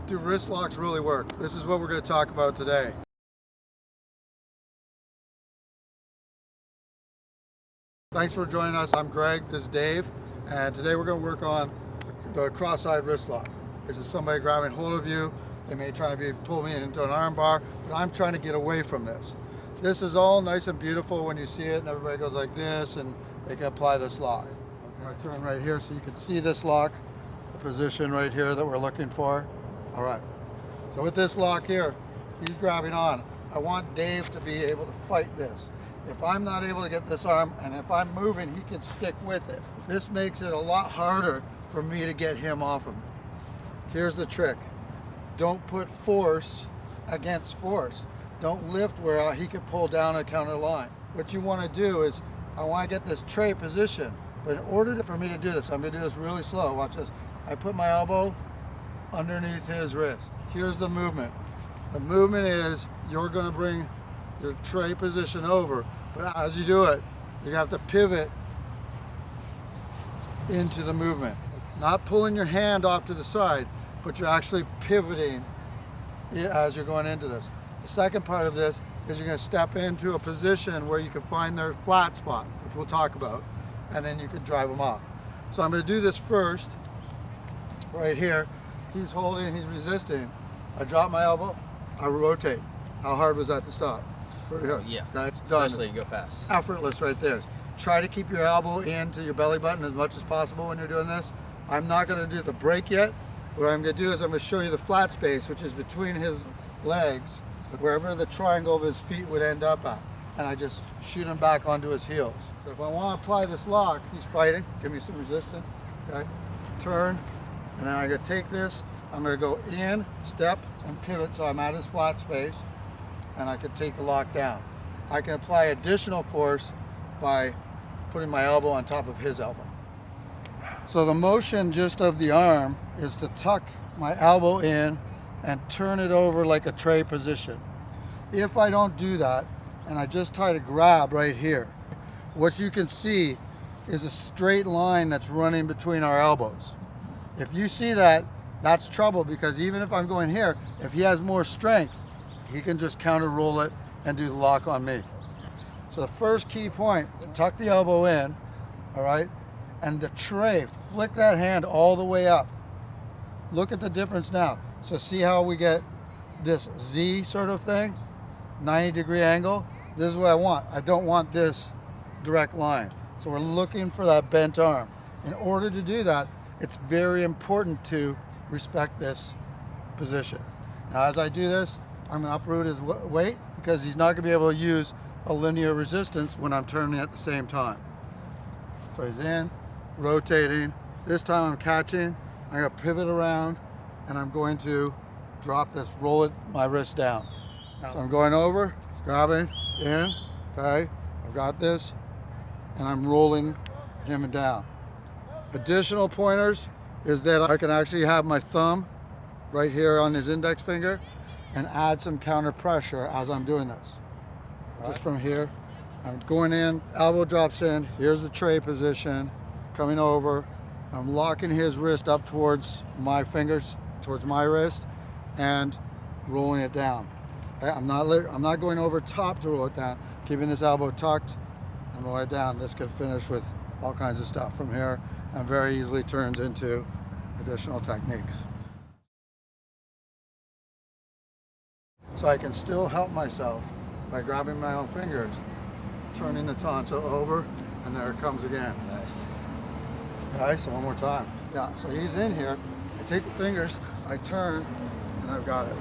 Do wrist locks really work? This is what we're going to talk about today. Thanks for joining us. I'm Greg, this is Dave, and today we're going to work on the cross-side wrist lock. This is somebody grabbing hold of you. They may try to pull me into an arm bar, but I'm trying to get away from this. This is all nice and beautiful when you see it and everybody goes like this and they can apply this lock. Okay, I turn right here so you can see this lock, the position right here that we're looking for. All right, so with this lock here, he's grabbing on. I want Dave to be able to fight this. If I'm not able to get this arm, and if I'm moving, he can stick with it. This makes it a lot harder for me to get him off of me. Here's the trick. Don't put force against force. Don't lift where he can pull down a counter line. What you want to do is, I want to get this tray position, but in order for me to do this, I'm going to do this really slow. Watch this. I put my elbow underneath his wrist. Here's the movement. The movement is you're going to bring your tray position over, but as you do it, you have to pivot into the movement. Not pulling your hand off to the side, but you're actually pivoting as you're going into this. The second part of this is you're going to step into a position where you can find their flat spot, which we'll talk about, and then you can drive them off. So I'm going to do this first, right here. He's holding, he's resisting. I drop my elbow, I rotate. How hard was that to stop? It's pretty hard. Yeah, okay, it's done. especially you go fast. Effortless right there. Try to keep your elbow into your belly button as much as possible when you're doing this. I'm not going to do the break yet. What I'm going to do is I'm going to show you the flat space, which is between his legs, wherever the triangle of his feet would end up at. And I just shoot him back onto his heels. So if I want to apply this lock, he's fighting. Give me some resistance. Okay. Turn. And then I'm going to take this. I'm going to go in, step, and pivot so I'm at his flat space. And I can take the lock down. I can apply additional force by putting my elbow on top of his elbow. So the motion just of the arm is to tuck my elbow in and turn it over like a tray position. If I don't do that, and I just try to grab right here, what you can see is a straight line that's running between our elbows. If you see that, that's trouble, because even if I'm going here, if he has more strength, he can just counter roll it and do the lock on me. So the first key point, tuck the elbow in, all right? And the tray, flick that hand all the way up. Look at the difference now. So see how we get this Z sort of thing, 90-degree angle? This is what I want. I don't want this direct line. So we're looking for that bent arm. In order to do that, it's very important to respect this position. Now as I do this, I'm going to uproot his weight because he's not going to be able to use a linear resistance when I'm turning at the same time. So he's in, rotating. This time I'm catching. I'm going to pivot around and I'm going to drop this, roll it, my wrist down. So I'm going over, grabbing, in, okay, I've got this, and I'm rolling him down. Additional pointers is that I can actually have my thumb right here on his index finger and add some counter pressure as I'm doing this. Just from here, I'm going in, elbow drops in, here's the tray position, coming over, I'm locking his wrist up towards my fingers, towards my wrist, and rolling it down. Okay? I'm not going over top to roll it down, keeping this elbow tucked and roll it down. This could finish with all kinds of stuff from here and very easily turns into additional techniques. So I can still help myself by grabbing my own fingers, turning the tonsil over, and there it comes again. Nice. Okay, so one more time. Yeah, so he's in here. I take the fingers, I turn, and I've got it.